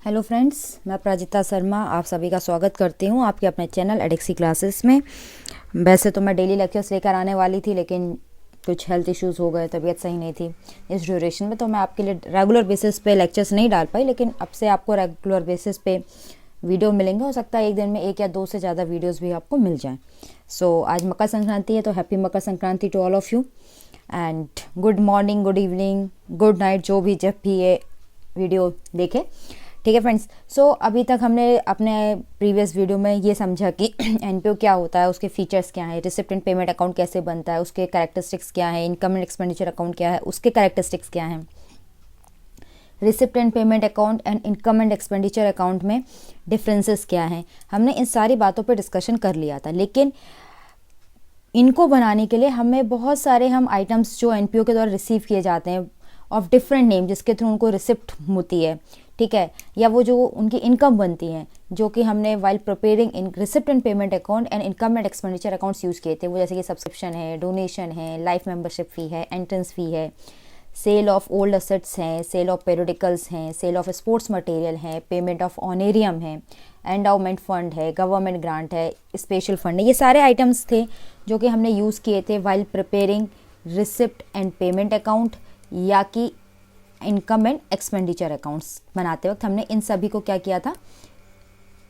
Hello friends, मैं प्राजिता शर्मा आप सभी का स्वागत करती हूँ आपके अपने चैनल एडेक्सी क्लासेस में। वैसे तो मैं डेली लेक्चर्स लेकर आने वाली थी, लेकिन कुछ हेल्थ इश्यूज़ हो गए, तबीयत सही नहीं थी इस ड्यूरेशन में, तो मैं आपके लिए रेगुलर बेसिस पे लेक्चर्स नहीं डाल पाई। लेकिन अब से आपको रेगुलर बेसिस पे वीडियो मिलेंगे। हो सकता है एक दिन में 1 या 2 से ज़्यादा वीडियोज़ भी आपको मिल जाएँ। सो आज मकर संक्रांति है, तो happy Makar Sankranti to all of you and good morning, good evening, good night, जो भी जब भी ये वीडियो देखे। ठीक है फ्रेंड्स, सो अभी तक हमने अपने प्रीवियस वीडियो में ये समझा कि एनपीओ क्या होता है, उसके फीचर्स क्या हैं, रिसिप्ट एंड पेमेंट अकाउंट कैसे बनता है, उसके कैरेक्टरिस्टिक्स क्या है, इनकम एंड एक्सपेंडिचर अकाउंट क्या है, उसके कैरेक्टरिस्टिक्स क्या हैं, receipt and payment account and income and expenditure account में डिफरेंसेस क्या हैं। हमने इन सारी बातों पर डिस्कशन कर लिया था, लेकिन इनको बनाने के लिए हमें बहुत सारे आइटम्स जो एनपीओ के द्वारा रिसीव किए जाते हैं ऑफ डिफरेंट नेम, जिसके थ्रू उनको रिसिप्ट होती है, ठीक है, या वो जो उनकी इनकम बनती है, जो कि हमने while preparing in receipt and payment account and income and expenditure accounts use किए थे। वो जैसे कि सब्सक्रिप्शन है, डोनेशन है, लाइफ मेंबरशिप फ़ी है, एंट्रेंस फ़ी है, सेल ऑफ ओल्ड असेट्स हैं, सेल ऑफ पेरियोडिकल्स हैं, सेल ऑफ स्पोर्ट्स मटेरियल है, पेमेंट ऑफ ऑनेरियम है, एंडाउमेंट फंड है, गवर्नमेंट ग्रांट है, स्पेशल फंड है। ये सारे आइटम्स थे जो कि हमने यूज़ किए थे while preparing receipt and payment account या कि इनकम एंड एक्सपेंडिचर अकाउंट्स बनाते वक्त हमने इन सभी को क्या किया था,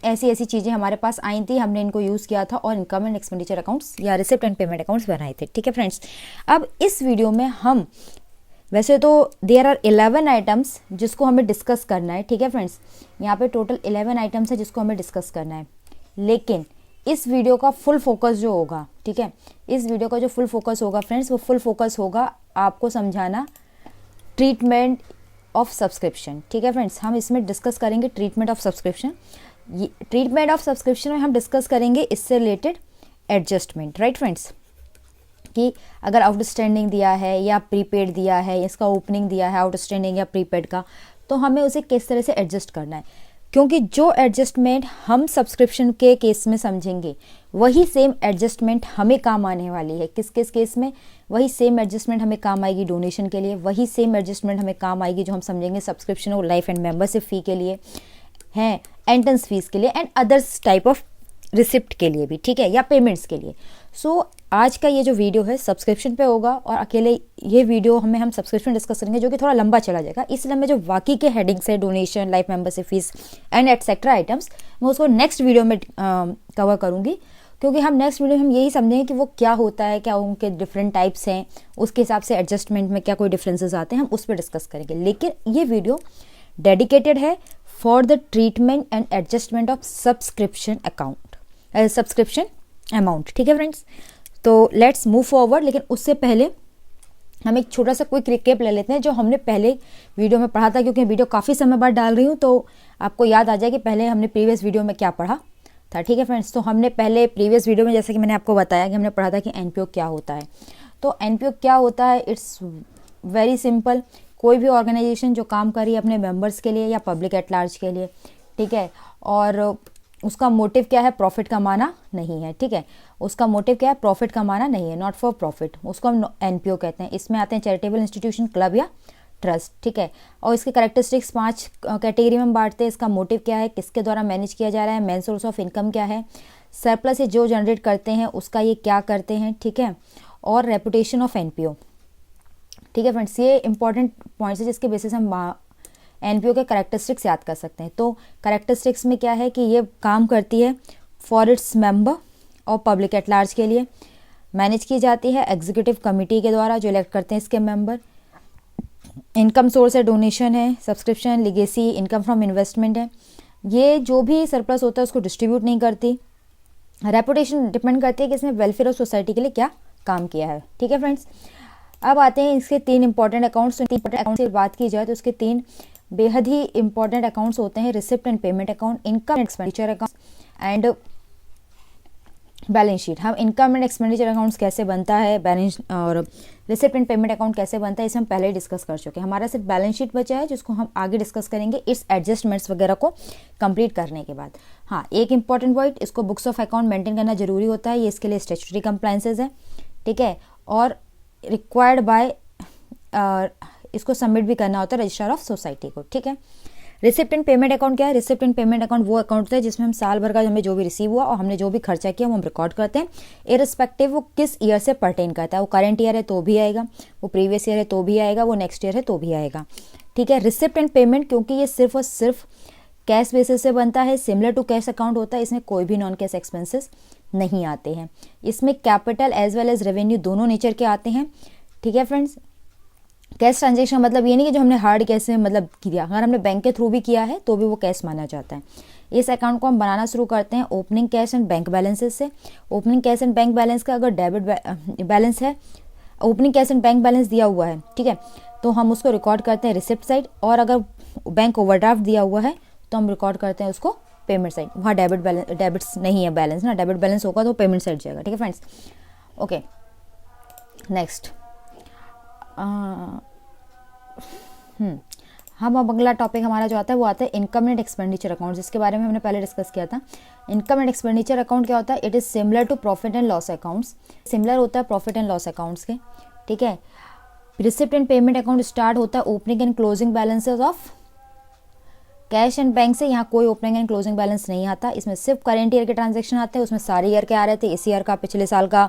ऐसी ऐसी चीज़ें हमारे पास आई थी, हमने इनको यूज़ किया था और इनकम एंड एक्सपेंडिचर अकाउंट्स या रिसिप्ट एंड पेमेंट अकाउंट्स बनाए थे। ठीक है फ्रेंड्स, अब इस वीडियो में हम वैसे तो देयर आर 11 आइटम्स जिसको हमें डिस्कस करना है। ठीक है फ्रेंड्स, यहाँ पे टोटल 11 आइटम्स है जिसको हमें डिस्कस करना है, लेकिन इस वीडियो का फुल फोकस जो होगा, ठीक है, इस वीडियो का जो फुल फोकस होगा फ्रेंड्स, वो फुल फोकस होगा आपको समझाना ट्रीटमेंट ऑफ सब्सक्रिप्शन। ठीक है फ्रेंड्स, हम इसमें डिस्कस करेंगे treatment of subscription. Treatment of subscription में हम डिस्कस करेंगे इससे रिलेटेड एडजस्टमेंट, राइट फ्रेंड्स, कि अगर आउटस्टैंडिंग दिया है या प्रीपेड दिया है, इसका ओपनिंग दिया है आउटस्टैंडिंग या प्रीपेड का, तो हमें उसे किस तरह से एडजस्ट करना है, क्योंकि जो एडजस्टमेंट हम सब्सक्रिप्शन के केस में समझेंगे वही सेम एडजस्टमेंट हमें काम आने वाली है। किस किस केस में वही सेम एडजस्टमेंट हमें काम आएगी डोनेशन के लिए, वही सेम एडजस्टमेंट हमें काम आएगी जो हम समझेंगे सब्सक्रिप्शन और लाइफ एंड मेंबरशिप फ़ी के लिए हैं, एंट्रेंस फीस के लिए and others type of receipt के लिए भी, ठीक है, या पेमेंट्स के लिए। सो आज का ये जो वीडियो है सब्सक्रिप्शन पे होगा और अकेले ये वीडियो हम सब्सक्रिप्शन डिस्कस करेंगे, जो कि थोड़ा लंबा चला जाएगा। इसलिए मैं जो बाकी के हेडिंग्स है, donation, life membership fees and etcetera items, मैं उसको नेक्स्ट वीडियो में कवर करूँगी, क्योंकि हम नेक्स्ट वीडियो में हम यही समझेंगे कि वो क्या होता है, क्या उनके डिफरेंट टाइप्स हैं, उसके हिसाब से एडजस्टमेंट में क्या कोई डिफरेंसेस आते हैं, हम उस पर डिस्कस करेंगे। लेकिन ये वीडियो डेडिकेटेड है for the treatment and adjustment of subscription account, subscription amount. ठीक है फ्रेंड्स, तो लेट्स मूव फॉरवर्ड। लेकिन उससे पहले हम एक छोटा सा क्विक रिकेप ले लेते हैं जो हमने पहले वीडियो में पढ़ा था, क्योंकि वीडियो काफ़ी समय बाद डाल रही हूँ तो आपको याद आ जाए कि पहले हमने प्रीवियस वीडियो में क्या पढ़ा था। ठीक है फ्रेंड्स, तो हमने पहले प्रीवियस वीडियो में, जैसे कि मैंने आपको बताया कि हमने पढ़ा था कि एनपीओ क्या होता है। तो एनपीओ क्या होता है, इट्स वेरी सिंपल। कोई भी ऑर्गेनाइजेशन जो काम कर रही है अपने मेंबर्स के लिए या पब्लिक एट लार्ज के लिए, ठीक है, और उसका मोटिव क्या है, प्रॉफिट कमाना नहीं है। ठीक है, उसका मोटिव क्या है, प्रॉफिट कमाना नहीं है, नॉट फॉर प्रॉफिट, उसको हम एनपीओ कहते हैं। इसमें आते हैं चैरिटेबल इंस्टीट्यूशन, क्लब या ट्रस्ट। ठीक है, और इसके कैरेक्टरिस्टिक्स 5 कैटेगरी में हम बांटते हैं। इसका मोटिव क्या है, किसके द्वारा मैनेज किया जा रहा है, मेन सोर्स ऑफ इनकम क्या है, सरप्लस से जो जनरेट करते हैं उसका ये क्या करते हैं, ठीक है, और रेपुटेशन ऑफ एनपीओ। ठीक है फ्रेंड्स, ये इंपॉर्टेंट पॉइंट्स है जिसके बेसिस हम एनपीओ के कैरेक्टरिस्टिक्स याद कर सकते हैं। तो कैरेक्टरिस्टिक्स में क्या है कि ये काम करती है फॉर इट्स मेंबर और पब्लिक एट लार्ज के लिए, मैनेज की जाती है एग्जीक्यूटिव कमेटी के द्वारा जो इलेक्ट करते हैं इसके मेंबर, इनकम सोर्स है, डोनेशन है, subscription, legacy, income from investment है। ये जो भी सरप्लस होता है उसको डिस्ट्रीब्यूट नहीं करती। रेपुटेशन डिपेंड करती है कि इसने वेलफेयर ऑफ सोसाइटी के लिए क्या काम किया है। ठीक है फ्रेंड्स, अब आते हैं इसके 3 इंपॉर्टेंट अकाउंट्स। तो 3 इंपॉर्टेंट अकाउंट से बात की जाए तो उसके 3 बेहद ही इंपॉर्टेंट अकाउंट्स होते हैं, receipt and payment account, income and expenditure account and balance sheet. हम इनकम एंड एक्सपेंडिचर अकाउंट्स कैसे बनता है, बैलेंस और रिसिप्ट एंड पेमेंट अकाउंट कैसे बनता है, इसे हम पहले ही डिस्कस कर चुके हैं। हमारा सिर्फ बैलेंस शीट बचा है जिसको हम आगे डिस्कस करेंगे इस एडजस्टमेंट्स वगैरह को कंप्लीट करने के बाद। हाँ, एक इंपॉर्टेंट पॉइंट, इसको बुक्स ऑफ अकाउंट मेंटेन करना जरूरी होता है, ये इसके लिए स्टैट्यूटरी कंप्लायंसेज है। ठीक है, और रिक्वायर्ड बाय इसको सबमिट भी करना होता है रजिस्ट्रार ऑफ सोसाइटी को। ठीक है, रिसिप्ट एंड पेमेंट अकाउंट क्या है? रिसिप्ट एंड पेमेंट अकाउंट वो अकाउंट है जिसमें हम साल भर का हमें जो भी रिसीव हुआ और हमने जो भी खर्चा किया वो हम रिकॉर्ड करते हैं, इररिस्पेक्टिव वो किस ईयर से पर्टेन करता है। वो करंट ईयर है तो भी आएगा, वो प्रीवियस ईयर है तो भी आएगा, वो नेक्स्ट ईयर है तो भी आएगा। ठीक है। रिसिप्ट एंड पेमेंट क्योंकि ये सिर्फ और सिर्फ कैश बेसिस से बनता है, सिमिलर टू कैश अकाउंट होता है, इसमें कोई भी नॉन कैश एक्सपेंसेस नहीं आते हैं। इसमें capital as well as revenue दोनों नेचर के आते हैं। ठीक है फ्रेंड्स। कैश ट्रांजेक्शन मतलब ये नहीं कि जो हमने हार्ड कैश में मतलब किया, अगर हमने बैंक के थ्रू भी किया है तो भी वो कैश माना जाता है। इस अकाउंट को हम बनाना शुरू करते हैं opening cash and bank balances से। Opening cash and bank balance का अगर डेबिट बैलेंस है, opening cash and bank balance दिया हुआ है, ठीक है, तो हम उसको रिकॉर्ड करते हैं रिसिप्ट साइड, और अगर बैंक ओवरड्राफ्ट दिया हुआ है तो हम रिकॉर्ड करते हैं उसको पेमेंट साइड। वहाँ डेबिट्स नहीं है बैलेंस ना, डेबिट बैलेंस होगा तो पेमेंट साइड जाएगा। ठीक है फ्रेंड्स। ओके नेक्स्ट हम अब अगला टॉपिक हमारा जो आता है वो आता है इनकम एंड एक्सपेंडिचर अकाउंट, जिसके बारे में हमने पहले डिस्कस किया था। इनकम एंड एक्सपेंडिचर अकाउंट क्या होता है? It is similar to profit and loss accounts, similar होता है प्रॉफिट एंड लॉस अकाउंट्स के। ठीक है। Receipt and payment account start होता है opening and closing balances of cash and bank से। यहाँ कोई ओपनिंग एंड क्लोजिंग बैलेंस नहीं आता, इसमें सिर्फ करेंट ईयर के ट्रांजेक्शन आते हैं। उसमें सारे ईयर के आ रहे थे, इस ईयर का, पिछले साल का,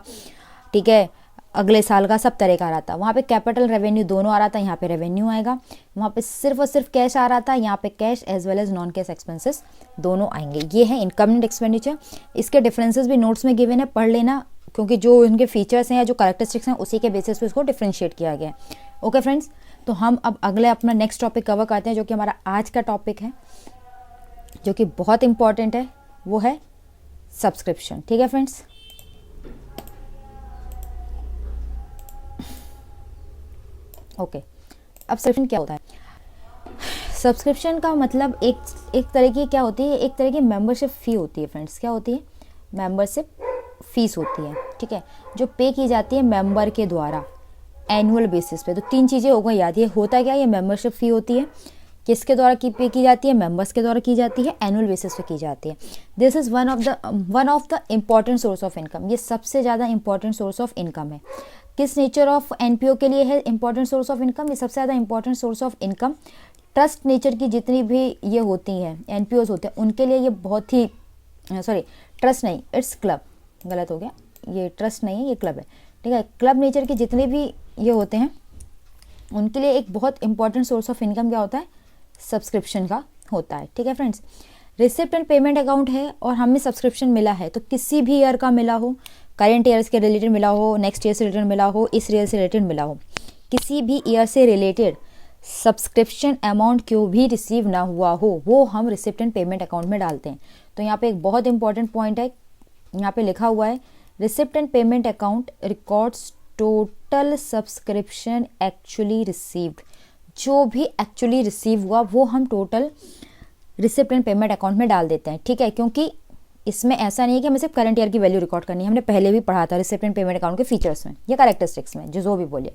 ठीक है, अगले साल का, सब तरह का आ रहा था। वहाँ पे कैपिटल रेवेन्यू दोनों आ रहा था, यहाँ पे रेवेन्यू आएगा। वहाँ पे सिर्फ और सिर्फ कैश आ रहा था, यहाँ पे cash as well as non cash expenses दोनों आएंगे। ये है इनकम एंड एक्सपेंडिचर। इसके डिफरेंसेस भी नोट्स में गिवन है, पढ़ लेना, क्योंकि जो इनके फीचर्स हैं या जो कैरेक्टरिस्टिक्स हैं उसी के बेसिस पे इसको डिफ्रेंशिएट किया गया है। Okay friends. तो हम अब अगले अपना नेक्स्ट टॉपिक कवर करते हैं जो कि हमारा आज का टॉपिक है, जो कि बहुत इंपॉर्टेंट है, वो है सब्सक्रिप्शन। ठीक है फ्रेंड्स। ओके अब सब्सक्रिप्शन क्या होता है? सब्सक्रिप्शन का मतलब एक तरह की क्या होती है? एक तरह की मेंबरशिप फ़ी होती है फ्रेंड्स। क्या होती है? मेंबरशिप फीस होती है। ठीक है। जो पे की जाती है मेंबर के द्वारा एनुअल बेसिस पे। तो तीन चीज़ें हो गई याद। ये होता क्या? ये मेंबरशिप फ़ी होती है। किसके द्वारा पे की जाती है? मेंबर्स के द्वारा की जाती है, एनुअल बेसिस पे की जाती है। This is one of the important source of income. ये सबसे ज़्यादा इंपॉर्टेंट सोर्स ऑफ इनकम है। किस नेचर ऑफ एनपीओ के लिए है इंपॉर्टेंट सोर्स ऑफ इनकम? ये सबसे ज़्यादा important source of income trust nature की जितनी भी ये होती हैं एनपीओज होते हैं उनके लिए ये बहुत ही ट्रस्ट नहीं, इट्स क्लब, गलत हो गया, ये ट्रस्ट नहीं है, ये क्लब है। ठीक है। क्लब नेचर के जितने भी ये होते हैं उनके लिए एक बहुत इंपॉर्टेंट सोर्स ऑफ इनकम क्या होता है? सब्सक्रिप्शन का होता है। ठीक है friends. Receipt and payment account है और हमें सब्सक्रिप्शन मिला है, तो किसी भी ईयर का मिला हो, करेंट ईयर के रिलेटेड मिला हो, नेक्स्ट ईयर से रिलेटेड मिला हो, इस ईयर से रिलेटेड मिला हो, किसी भी ईयर से रिलेटेड सब्सक्रिप्शन अमाउंट क्यों भी रिसीव ना हुआ हो वो हम रिसिप्ट एंड पेमेंट अकाउंट में डालते हैं। तो यहाँ पे एक बहुत इंपॉर्टेंट पॉइंट है, यहाँ पे लिखा हुआ है receipt and payment account records total subscription actually received. जो भी एक्चुअली रिसीव हुआ वो हम total receipt and payment account में डाल देते हैं। ठीक है। क्योंकि इसमें ऐसा नहीं है कि हमें सिर्फ करंट ईयर की वैल्यू रिकॉर्ड करनी है, हमने पहले भी पढ़ा था रिसिप्ट एंड पेमेंट अकाउंट के फीचर्स में या कैरेक्टरिस्टिक्स में, जो भी बोलिए।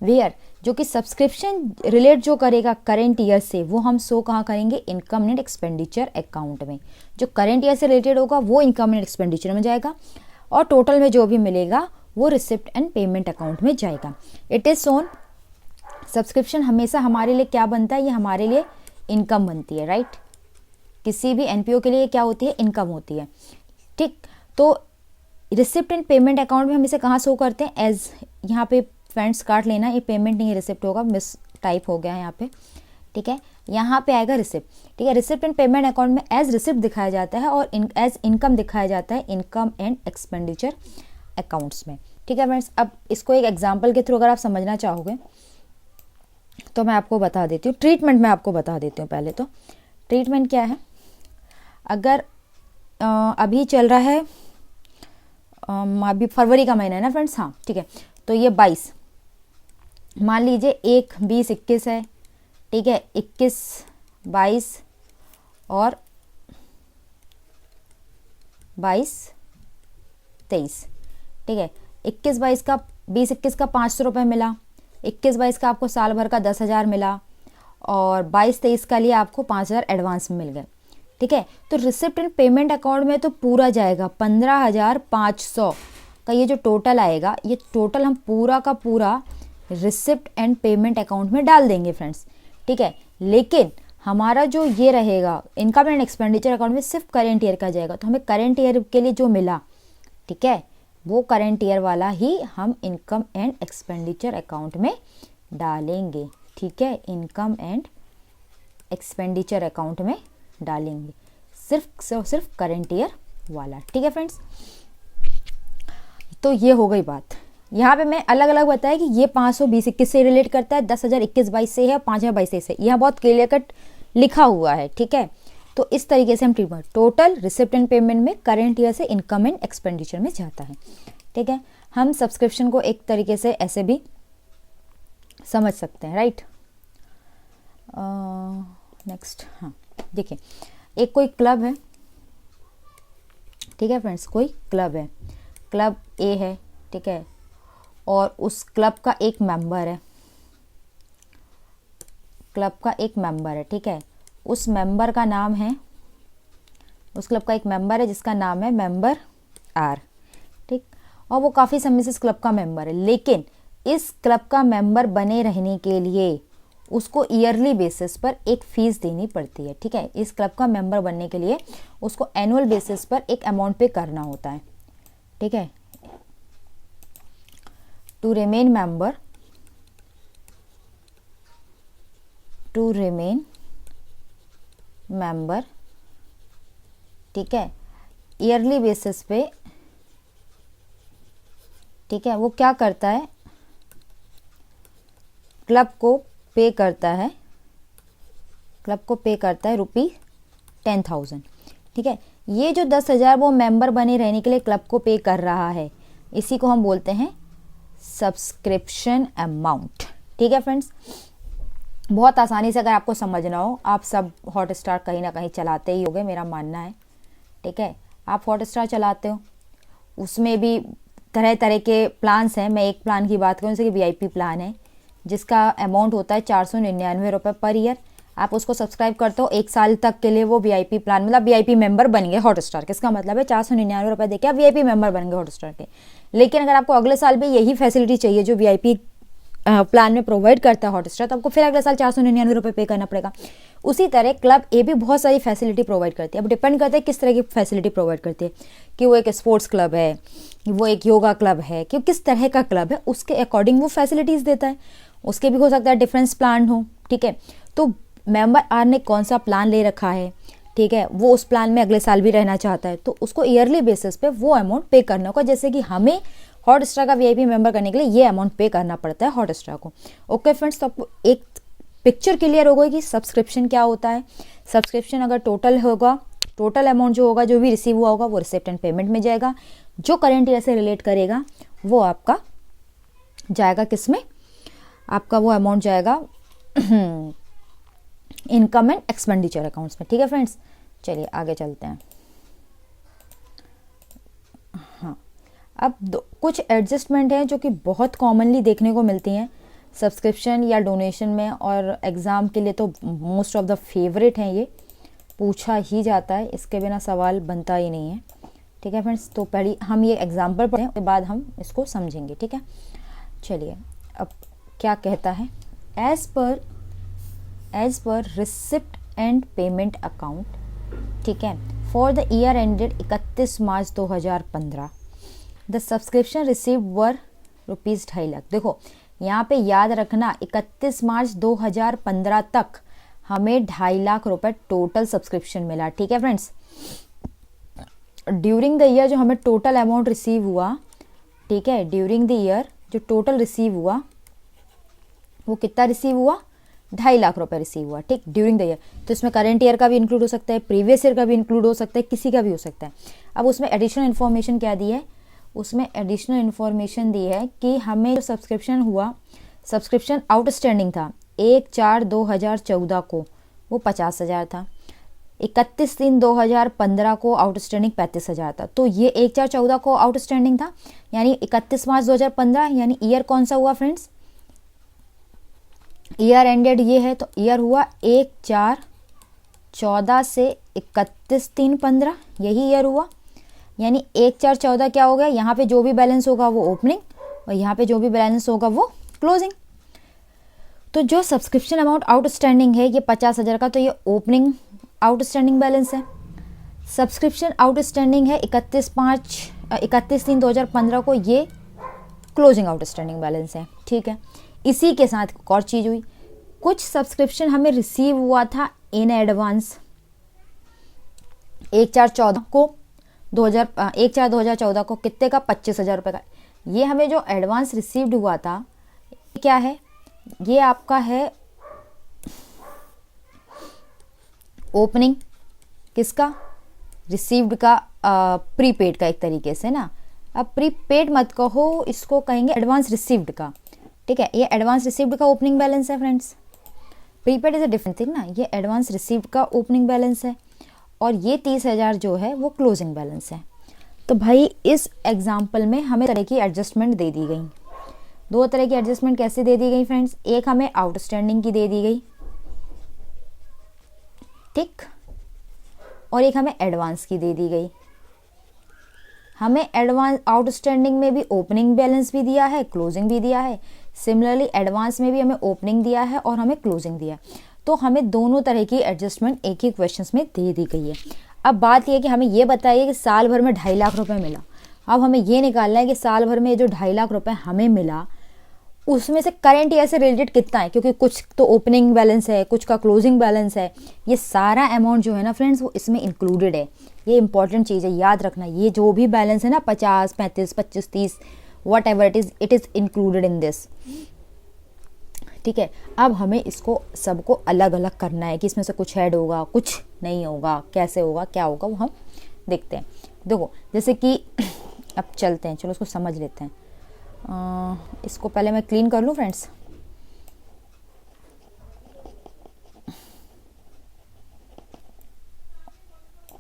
वेयर जो कि सब्सक्रिप्शन रिलेट जो करेगा करंट ईयर से वो हम शो कहाँ करेंगे? इनकम एंड एक्सपेंडिचर अकाउंट में। जो करंट ईयर से रिलेटेड होगा वो इनकम एंड एक्सपेंडिचर में जाएगा और टोटल में जो भी मिलेगा वो रिसिप्ट एंड पेमेंट अकाउंट में जाएगा। इट इज सोन सब्सक्रिप्शन हमेशा हमारे लिए क्या बनता है? ये हमारे लिए इनकम बनती है, राइट। किसी भी एनपीओ के लिए क्या होती है? इनकम होती है। ठीक। तो रिसिप्ट एंड पेमेंट अकाउंट में हम इसे कहाँ शो करते हैं? एज, यहाँ पे फ्रेंड्स काट लेना, ये पेमेंट नहीं है रिसिप्ट होगा, मिस टाइप हो गया यहाँ पे। ठीक है। यहाँ पे आएगा रिसिप्ट। ठीक है। रिसिप्ट एंड पेमेंट अकाउंट में एज रिसिप्ट दिखाया जाता है और एज इनकम दिखाया जाता है इनकम एंड एक्सपेंडिचर अकाउंट्स में। ठीक है फ्रेंड्स। अब इसको एक एग्जाम्पल के थ्रू अगर आप समझना चाहोगे तो मैं आपको बता देती हूँ। ट्रीटमेंट मैं आपको बता देती हूँ। पहले तो ट्रीटमेंट क्या है? अगर अभी चल रहा है, अभी फरवरी का महीना है ना फ्रेंड्स, हाँ ठीक है, तो ये 22, मान लीजिए 1, 20, 21 है। ठीक है। 21, 22 और 22, 23। ठीक है। 21, 22 का 20, 21 का 500 रुपये मिला, 21, 22 का आपको साल भर का 10,000 मिला और 22, 23 का लिए आपको 5,000 एडवांस में मिल गए। ठीक है। तो रिसिप्ट एंड पेमेंट अकाउंट में तो पूरा जाएगा 15,500 का ये जो टोटल आएगा, ये टोटल हम पूरा का पूरा रिसिप्ट एंड पेमेंट अकाउंट में डाल देंगे फ्रेंड्स। ठीक है। लेकिन हमारा जो ये रहेगा इनकम एंड एक्सपेंडिचर अकाउंट में सिर्फ करेंट ईयर का जाएगा, तो हमें करेंट ईयर के लिए जो मिला, ठीक है, वो करेंट ईयर वाला ही हम इनकम एंड एक्सपेंडिचर अकाउंट में डालेंगे, ठीक है, इनकम एंड एक्सपेंडिचर अकाउंट में डालेंगे, सिर्फ करेंट ईयर वाला, ठीक है फ्रेंड्स। तो ये हो गई बात। यहाँ पे मैं अलग अलग बताया कि ये 520 21 से रिलेट करता है, 10,000 21-22 से है, 5,000 22 से, यहाँ बहुत क्लियर कट लिखा हुआ है, ठीक है। तो इस तरीके से हम treatment total receipt and payment में करंट ईयर से इनकम एंड एक्सपेंडिचर में जाता है, ठीक है। हम सब्सक्रिप्शन को एक तरीके से ऐसे भी समझ सकते हैं, राइट। नेक्स्ट, हाँ देखिए, एक कोई क्लब है, ठीक है फ्रेंड्स, कोई क्लब है, क्लब ए है, ठीक है, और उस क्लब का एक मेंबर है, क्लब का एक मेंबर है, ठीक है, उस मेंबर का नाम है, उस क्लब का एक मेंबर है जिसका नाम है मेंबर आर, ठीक, और वो काफ़ी समय से इस क्लब का मेंबर है, लेकिन इस क्लब का मेंबर बने रहने के लिए उसको ईयरली बेसिस पर एक फ़ीस देनी पड़ती है, ठीक है। इस क्लब का मेंबर बनने के लिए उसको एनुअल बेसिस पर एक अमाउंट पे करना होता है, ठीक है। To remember, to remember, ठीक है, ईयरली बेसिस पे, ठीक है, वो क्या करता है, क्लब को पे करता है, क्लब को पे करता है ₹10,000, ठीक है। ये जो 10,000 वो मेंबर बने रहने के लिए क्लब को पे कर रहा है, इसी को हम बोलते हैं सब्सक्रिप्शन अमाउंट, ठीक है फ्रेंड्स। बहुत आसानी से अगर आपको समझना हो, आप सब हॉटस्टार कहीं ना कहीं चलाते ही होगे, मेरा मानना है, ठीक है। आप हॉटस्टार चलाते हो, उसमें भी तरह तरह के प्लान्स हैं। मैं एक प्लान की बात करूँ, जैसे कि VIP प्लान है, जिसका अमाउंट होता है 499 रुपये पर ईयर। आप उसको सब्सक्राइब करते हो 1 साल तक के लिए, वो VIP प्लान, मतलब VIP मेंबर बन गए हॉटस्टार के। इसका मतलब है 499 रुपये देके आप VIP मेंबर बन गए हॉटस्टार के। लेकिन अगर आपको अगले साल भी यही फैसिलिटी चाहिए जो VIP प्लान में प्रोवाइड करता है हॉटस्टार, तो आपको फिर अगले साल 499 रुपये पे करना पड़ेगा। उसी तरह क्लब ए भी बहुत सारी फैसिलिटी प्रोवाइड करती है। अब डिपेंड करता है किस तरह की फैसिलिटी प्रोवाइड करती है, कि वो एक स्पोर्ट्स क्लब है, वो एक योगा क्लब है, कि किस तरह का क्लब है, उसके अकॉर्डिंग वो फैसिलिटीज़ देता है। उसके भी हो सकता है डिफरेंस प्लान हो, ठीक है। तो मेंबर आर ने कौन सा प्लान ले रखा है, ठीक है, वो उस प्लान में अगले साल भी रहना चाहता है, तो उसको ईयरली बेसिस पे वो अमाउंट पे करना होगा। जैसे कि हमें हॉटस्टार का VIP मेंबर करने के लिए ये अमाउंट पे करना पड़ता है हॉटस्टार को। ओके फ्रेंड्स, तो आपको एक पिक्चर क्लियर हो गई कि सब्सक्रिप्शन क्या होता है। सब्सक्रिप्शन अगर टोटल होगा, टोटल अमाउंट जो होगा, जो भी रिसीव हुआ होगा, वो रिसिप्ट एंड पेमेंट में जाएगा। जो करेंट ईयर से रिलेट करेगा वो आपका जाएगा किस में, आपका वो अमाउंट जाएगा इनकम एंड एक्सपेंडिचर अकाउंट्स में, ठीक है फ्रेंड्स। चलिए आगे चलते हैं। हाँ, अब कुछ एडजस्टमेंट हैं जो कि बहुत कॉमनली देखने को मिलती हैं सब्सक्रिप्शन या डोनेशन में, और एग्ज़ाम के लिए तो मोस्ट ऑफ द फेवरेट हैं, ये पूछा ही जाता है, इसके बिना सवाल बनता ही नहीं है, ठीक है फ्रेंड्स। तो पहले हम ये एग्जाम्पल पढ़ें, उसके बाद हम इसको समझेंगे, ठीक है। चलिए अब क्या कहता है, as per receipt and payment account, ठीक है, for the year ended 31 March 2015 the subscription receive were ₹2.5 lakh. देखो यहाँ पे याद रखना 31 मार्च 2015 तक हमें 2.5 लाख रुपए टोटल सब्सक्रिप्शन मिला, ठीक है फ्रेंड्स। ड्यूरिंग द ईयर जो हमें टोटल अमाउंट रिसीव हुआ, ठीक है, ड्यूरिंग द ईयर जो टोटल रिसीव हुआ वो कितना रिसीव हुआ, 2.5 लाख रुपए रिसीव हुआ, ठीक, ड्यूरिंग द ईयर। तो इसमें करंट ईयर का भी इंक्लूड हो सकता है, प्रीवियस ईयर का भी इंक्लूड हो सकता है, किसी का भी हो सकता है। अब उसमें एडिशनल इन्फॉर्मेशन क्या दी है, उसमें एडिशनल इन्फॉर्मेशन दी है कि हमें जो सब्सक्रिप्शन हुआ, सब्सक्रिप्शन आउटस्टैंडिंग था 1/4/2014 को, वो 50,000 था। 31/3/2015 को आउटस्टैंडिंग 35,000 था। तो ये 1/4/14 को आउटस्टैंडिंग था, यानी 31 मार्च 2015, यानी ईयर कौन सा हुआ फ्रेंड्स, ईयर एंडेड ये है, तो ईयर हुआ 1/4/14 से 31/3/15, यही ईयर हुआ। यानी 1/4/14 क्या हो गया, यहाँ पे जो भी बैलेंस होगा वो ओपनिंग, और यहाँ पे जो भी बैलेंस होगा वो क्लोजिंग। तो जो सब्सक्रिप्शन अमाउंट आउटस्टैंडिंग है ये 50,000 का, तो ये ओपनिंग आउटस्टैंडिंग बैलेंस है। सब्सक्रिप्शन आउटस्टैंडिंग है 31/3/2015 को, ये क्लोजिंग आउटस्टैंडिंग बैलेंस है। ठीक है, इसी के साथ एक और चीज़ हुई, कुछ सब्सक्रिप्शन हमें रिसीव हुआ था इन एडवांस 1/4/14 को, 1/4/2014 को, कितने का, 25,000 रुपये का। ये हमें जो एडवांस रिसीव्ड हुआ था क्या है, ये आपका है ओपनिंग किसका, रिसीव्ड का, प्रीपेड का एक तरीके से ना। अब प्रीपेड मत कहो, इसको कहेंगे एडवांस रिसीव्ड का। ठीक है, ये एडवांस रिसीव्ड का ओपनिंग बैलेंस है friends. Prepaid is a different thing ना, ये एडवांस रिसीव्ड का ओपनिंग बैलेंस है, और ये 30,000 जो है वो क्लोजिंग बैलेंस है। तो भाई इस एग्जाम्पल में हमें तरह की एडजस्टमेंट दे दी गई। दो तरह की एडजस्टमेंट कैसे दे दी गई फ्रेंड्स, एक हमें आउटस्टैंडिंग की दे दी गई, ठीक, और एक हमें एडवांस की दे दी गई। हमें एडवांस आउटस्टैंडिंग में भी ओपनिंग बैलेंस भी दिया है, क्लोजिंग भी दिया है। सिमिलरली एडवांस में भी हमें ओपनिंग दिया है और हमें क्लोजिंग दिया है। तो हमें दोनों तरह की एडजस्टमेंट एक ही क्वेश्चन में दे दी गई है। अब बात यह है कि हमें ये बताइए कि साल भर में 2.5 लाख रुपए मिला। अब हमें ये निकालना है कि साल भर में जो 2.5 लाख रुपए हमें मिला उसमें से करंट ईयर से रिलेटेड कितना है, क्योंकि कुछ तो ओपनिंग बैलेंस है, कुछ का क्लोजिंग बैलेंस है। ये सारा अमाउंट जो है ना फ्रेंड्स वो इसमें इंक्लूडेड है। ये इंपॉर्टेंट चीज़ है, याद रखना। ये जो भी बैलेंस है ना 50, 35, 25, 30 what ever it is included in this. ठीक है, अब हमें इसको सबको अलग अलग करना है कि इसमें से कुछ ऐड होगा, कुछ नहीं होगा, कैसे होगा, क्या होगा, वो हम देखते हैं। देखो जैसे कि अब चलते हैं, चलो इसको समझ लेते हैं। इसको पहले मैं क्लीन कर लूँ फ्रेंड्स।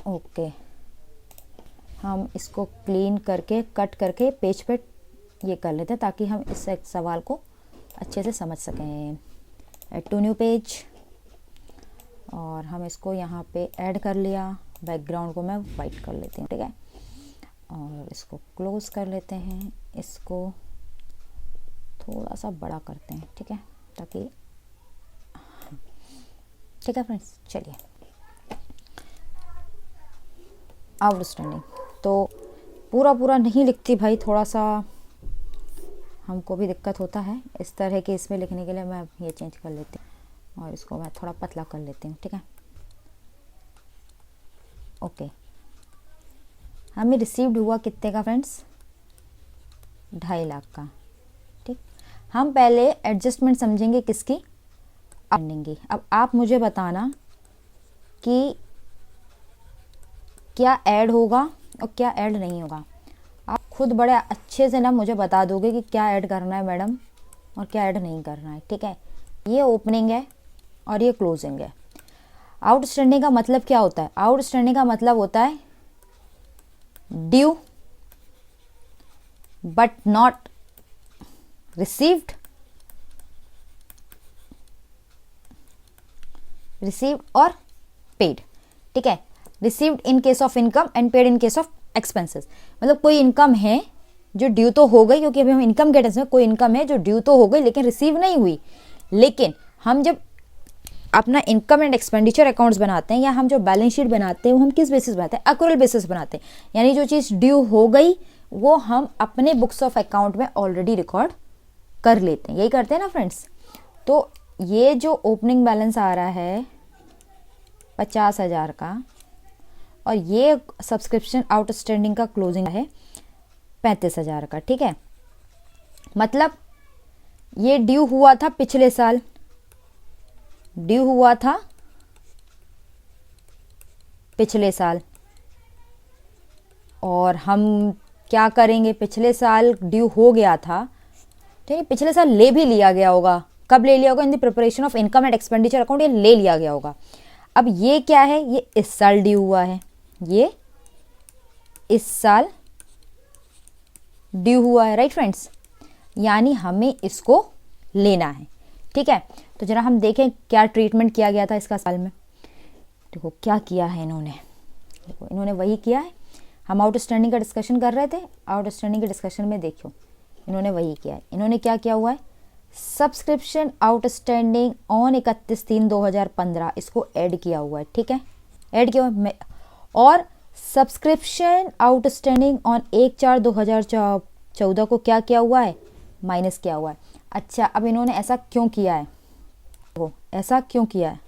ओके, हम इसको क्लीन करके कट करके पेज पे ये कर लेते हैं ताकि हम इस सवाल को अच्छे से समझ सकें। ऐड टू न्यू पेज, और हम इसको यहाँ पे ऐड कर लिया। बैकग्राउंड को मैं वाइट कर लेती हूँ, ठीक है, और इसको क्लोज कर लेते हैं। इसको थोड़ा सा बड़ा करते हैं, ठीक है, ताकि, ठीक है फ्रेंड्स। चलिए, आउटस्टैंडिंग तो पूरा नहीं लिखती भाई, थोड़ा सा हमको भी दिक्कत होता है इस तरह के इसमें लिखने के लिए। मैं ये चेंज कर लेती हूँ और इसको मैं थोड़ा पतला कर लेती हूँ, ठीक है। ओके, हमें रिसीव्ड हुआ कितने का फ्रेंड्स, 2.5 लाख का। ठीक, हम पहले एडजस्टमेंट समझेंगे किसकी, आउटस्टैंडिंग। अब आप मुझे बताना कि क्या ऐड होगा और क्या ऐड नहीं होगा। आप खुद बड़े अच्छे से ना मुझे बता दोगे कि क्या ऐड करना है मैडम और क्या ऐड नहीं करना है, ठीक है। ये ओपनिंग है और ये क्लोजिंग है। आउटस्टैंडिंग का मतलब क्या होता है, आउटस्टैंडिंग का मतलब होता है due but not received, received और पेड, ठीक है। Received in case of income and paid in case of expenses. मतलब कोई इनकम है जो ड्यू तो हो गई, क्योंकि अभी हम इनकम के टेंस में, कोई इनकम है जो ड्यू तो हो गई लेकिन रिसीव नहीं हुई। लेकिन हम जब अपना इनकम एंड एक्सपेंडिचर अकाउंट्स बनाते हैं या हम जो बैलेंस शीट बनाते हैं वो हम किस बेसिस बनाते हैं, एक्रूअल बेसिस बनाते हैं। यानी जो चीज़ ड्यू हो गई वो हम अपने बुक्स ऑफ अकाउंट में ऑलरेडी रिकॉर्ड कर लेते हैं, यही करते हैं ना फ्रेंड्स। तो ये जो ओपनिंग बैलेंस आ रहा है 50,000 का, और ये सब्सक्रिप्शन आउटस्टैंडिंग का क्लोजिंग है 35,000 का, ठीक है। मतलब ये ड्यू हुआ था पिछले साल, ड्यू हुआ था पिछले साल, और हम क्या करेंगे, पिछले साल ड्यू हो गया था, ठीक है, पिछले साल ले भी लिया गया होगा। कब ले लिया होगा, in the preparation of income and expenditure account ये ले लिया गया होगा। अब ये क्या है, ये इस साल ड्यू हुआ है, ये इस साल ड्यू हुआ है, राइट फ्रेंड्स। यानी हमें इसको लेना है, ठीक है। तो जरा हम देखें क्या ट्रीटमेंट किया गया था इसका साल में। देखो क्या किया है इन्होंने, देखो इन्होंने वही किया है। हम आउटस्टैंडिंग का डिस्कशन कर रहे थे, आउटस्टैंडिंग के डिस्कशन में देखो इन्होंने वही किया है। इन्होंने क्या किया हुआ है, सब्सक्रिप्शन आउटस्टैंडिंग ऑन 31/3/2015 इसको ऐड किया हुआ है, ठीक है, ऐड किया हुआ है। और सब्सक्रिप्शन आउटस्टैंडिंग ऑन 1/4/2014 को क्या किया हुआ है, माइनस किया हुआ है। अच्छा, अब इन्होंने ऐसा क्यों किया है, वो ऐसा क्यों किया है,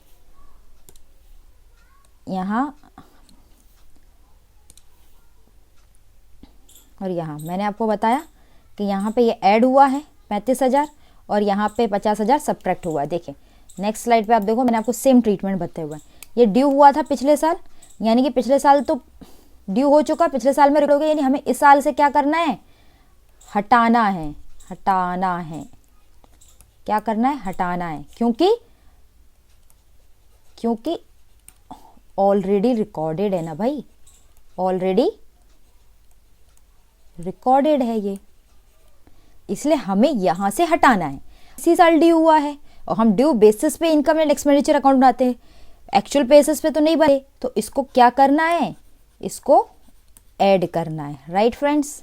यहाँ और यहाँ मैंने आपको बताया कि यहाँ पे ये ऐड हुआ है 35,000 और यहाँ पे 50,000 सब्ट्रैक्ट हुआ है। देखिए नेक्स्ट स्लाइड पे आप देखो, मैंने आपको सेम ट्रीटमेंट बताया हुआ है। ये ड्यू हुआ था पिछले साल, यानी कि पिछले साल तो ड्यू हो चुका, पिछले साल में रिकॉर्ड हो गया, यानी हमें इस साल से क्या करना है, हटाना है, हटाना है, क्या करना है, हटाना है, क्योंकि ऑलरेडी रिकॉर्डेड है ना भाई, ऑलरेडी रिकॉर्डेड है ये, इसलिए हमें यहां से हटाना है। इसी साल ड्यू हुआ है और हम ड्यू बेसिस पे इनकम एंड एक्सपेंडिचर अकाउंट बनाते हैं, एक्चुअल बेसिस पे तो नहीं बने, तो इसको क्या करना है, इसको ऐड करना है, राइट फ्रेंड्स,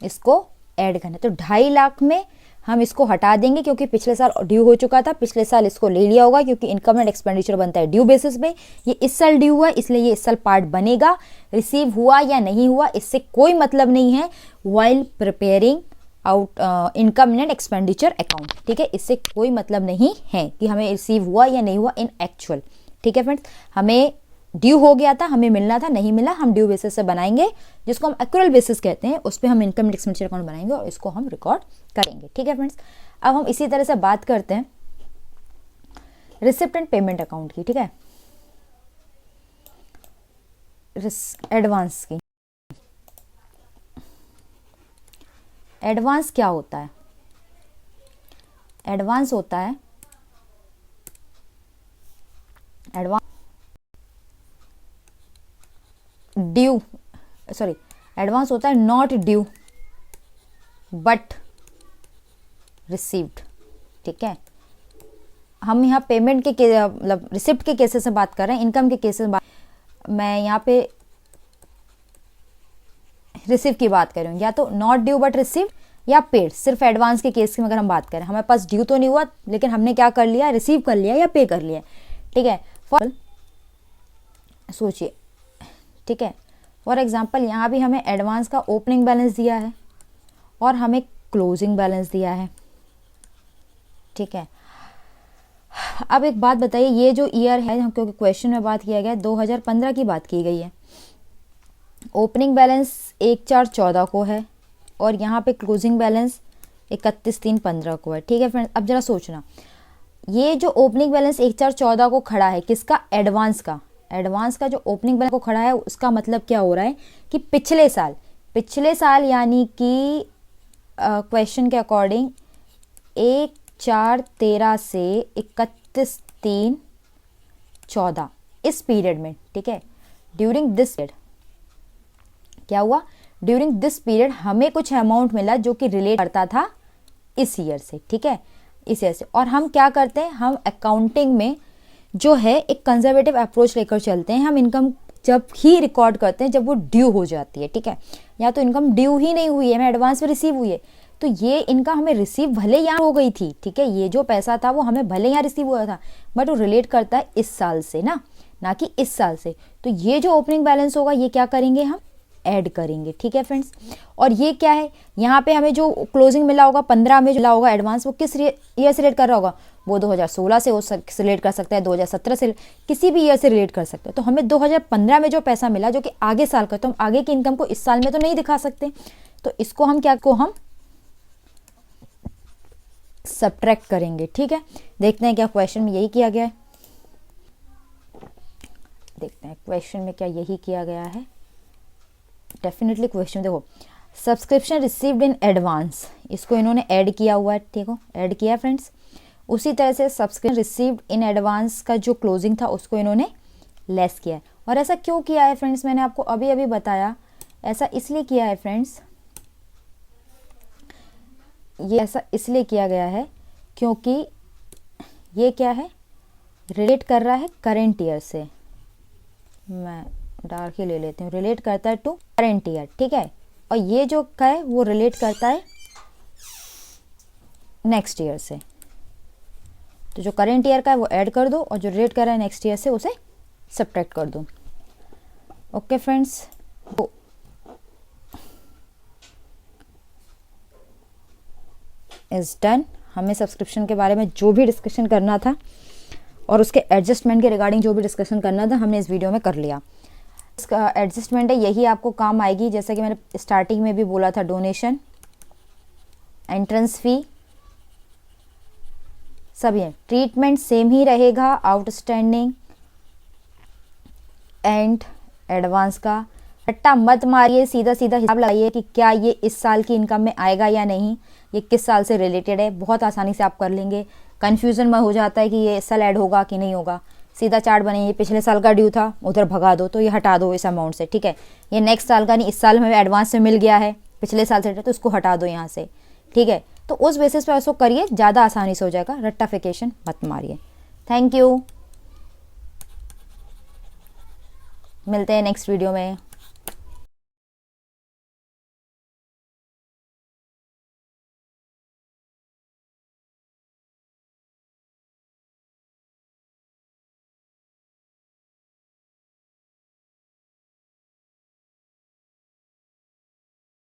इसको ऐड करना है। तो 2.5 लाख में हम इसको हटा देंगे क्योंकि पिछले साल ड्यू हो चुका था, पिछले साल इसको ले लिया होगा क्योंकि इनकम एंड एक्सपेंडिचर बनता है ड्यू बेसिस पे। ये इस साल ड्यू हुआ इसलिए ये इस साल पार्ट बनेगा, रिसीव हुआ या नहीं हुआ इससे कोई मतलब नहीं है while preparing out income and expenditure account, ठीक है, इससे कोई मतलब नहीं है कि हमें रिसीव हुआ या नहीं हुआ इन एक्चुअल, ठीक है फ्रेंड्स। हमें ड्यू हो गया था, हमें मिलना था, नहीं मिला, हम ड्यू बेसिस से बनाएंगे, जिसको हम एक्यूरल बेसिस कहते हैं, उस पर हम इनकम एंड एक्सपेंडिचर अकाउंट बनाएंगे और इसको हम रिकॉर्ड करेंगे, ठीक है फ्रेंड्स। अब हम इसी तरह से बात करते हैं रिसिप्ट एंड पेमेंट अकाउंट की, ठीक है, एडवांस की। एडवांस क्या होता है, एडवांस होता है, एडवांस ड्यू, सॉरी, एडवांस होता है नॉट ड्यू बट रिसीव्ड, ठीक है। हम यहाँ पेमेंट के मतलब रिसिप्ट के केसेस से बात कर रहे हैं, इनकम के केसेस मैं यहाँ पे रिसीव की बात कर रही हूँ, या तो नॉट ड्यू बट रिसीव या पेड। सिर्फ एडवांस के केस की अगर हम बात करें, हमारे पास ड्यू तो नहीं हुआ लेकिन हमने क्या कर लिया, रिसीव कर लिया या पे कर लिया, ठीक है। फॉर सोचिए, ठीक है, फॉर एग्जाम्पल यहाँ भी हमें एडवांस का ओपनिंग बैलेंस दिया है और हमें क्लोजिंग बैलेंस दिया है, ठीक है। अब एक बात बताइए, ये जो ईयर है क्योंकि क्वेश्चन में बात किया गया 2015 की बात की गई है, ओपनिंग बैलेंस 1/4/14 को है और यहाँ पे क्लोजिंग बैलेंस 31/3/15 को है, ठीक है फ्रेंड्स। अब जरा सोचना, ये जो ओपनिंग बैलेंस 1/4/14 को खड़ा है किसका, एडवांस का, एडवांस का जो ओपनिंग बैलेंस को खड़ा है उसका मतलब क्या हो रहा है कि पिछले साल यानी कि क्वेश्चन के अकॉर्डिंग 1/4/13 से 31/3/14 इस पीरियड में, ठीक है, ड्यूरिंग दिस पीरियड क्या हुआ, ड्यूरिंग दिस पीरियड हमें कुछ अमाउंट मिला जो कि रिलेट करता था इस ईयर से, ठीक है, इस ईयर से। और हम क्या करते हैं, हम अकाउंटिंग में जो है एक कंजर्वेटिव अप्रोच लेकर चलते हैं, हम इनकम जब ही रिकॉर्ड करते हैं जब वो ड्यू हो जाती है, ठीक है, या तो इनकम ड्यू ही नहीं हुई है, हमें एडवांस में रिसीव हुई है, तो ये इनकम हमें रिसीव भले यहाँ हो गई थी, ठीक है, ये जो पैसा था वो हमें भले यहाँ रिसीव हुआ था बट वो रिलेट करता है इस साल से ना कि इस साल से। तो ये जो ओपनिंग बैलेंस होगा ये क्या करेंगे, हम ऐड करेंगे, ठीक है फ्रेंड्स। और ये क्या है, यहाँ पे हमें जो क्लोजिंग मिला होगा 15 में जो मिला होगा एडवांस, वो किस ईयर से रिलेट कर रहा होगा, वो 2016 से रिलेट कर सकता है, 2017 से, किसी भी ईयर से रिलेट कर सकते हैं। तो हमें 2015 में जो पैसा मिला जो कि आगे साल का, तो हम आगे की इनकम को इस साल में तो नहीं दिखा सकते, तो इसको हम क्या को हम सब्ट्रैक्ट करेंगे, ठीक है। देखते हैं क्या क्वेश्चन में यही किया गया है, देखते हैं क्वेश्चन में क्या यही किया गया है। डेफिनेटली क्वेश्चन देखो, सब्सक्रिप्शन रिसीव्ड इन एडवांस, इसको इन्होंने ऐड किया हुआ है, ठीक हो, ऐड किया फ्रेंड्स। उसी तरह से सब्सक्रिप्शन रिसीव्ड इन एडवांस का जो क्लोजिंग था उसको इन्होंने लेस किया है। और ऐसा क्यों किया है फ्रेंड्स, मैंने आपको अभी अभी बताया, ऐसा इसलिए किया है फ्रेंड्स, ये ऐसा इसलिए किया गया है क्योंकि ये क्या है, रिलेट कर रहा है करेंट ईयर से, मैं डार्क ही ले लेती हूँ, रिलेट करता है टू करेंट ईयर, ठीक है, और ये जो का है वो रिलेट करता है नेक्स्ट ईयर से, तो जो करेंट ईयर का है वो ऐड कर दो और जो रिलेट कर रहा है नेक्स्ट ईयर से उसे सब्ट्रैक्ट कर दो। Okay friends, is done. हमें सब्सक्रिप्शन के बारे में जो भी डिस्कशन करना था और उसके एडजस्टमेंट के रिगार्डिंग जो भी डिस्कशन करना था हमने इस वीडियो में कर लिया। इसका एडजस्टमेंट है, यही आपको काम आएगी। जैसा कि मैंने स्टार्टिंग में भी बोला था, डोनेशन, एंट्रेंस फी, सब ये ट्रीटमेंट सेम ही रहेगा, आउटस्टैंडिंग एंड एडवांस का। रट्टा मत मारिए, सीधा सीधा हिसाब लगाइए कि क्या ये इस साल की इनकम में आएगा या नहीं, ये किस साल से रिलेटेड है। बहुत आसानी से आप कर लेंगे। कन्फ्यूजन में हो जाता है कि ये इस साल ऐड होगा कि नहीं होगा। सीधा चार्ट बनाइए, पिछले साल का ड्यू था उधर भगा दो, तो ये हटा दो इस अमाउंट से, ठीक है। ये नेक्स्ट साल का नहीं, इस साल में एडवांस में मिल गया है पिछले साल से, तो उसको हटा दो यहाँ से, ठीक है। तो उस बेसिस पर उसको करिए, ज़्यादा आसानी से हो जाएगा। रट्टाफिकेशन मत मारिए। थैंक यू, मिलते हैं नेक्स्ट वीडियो में।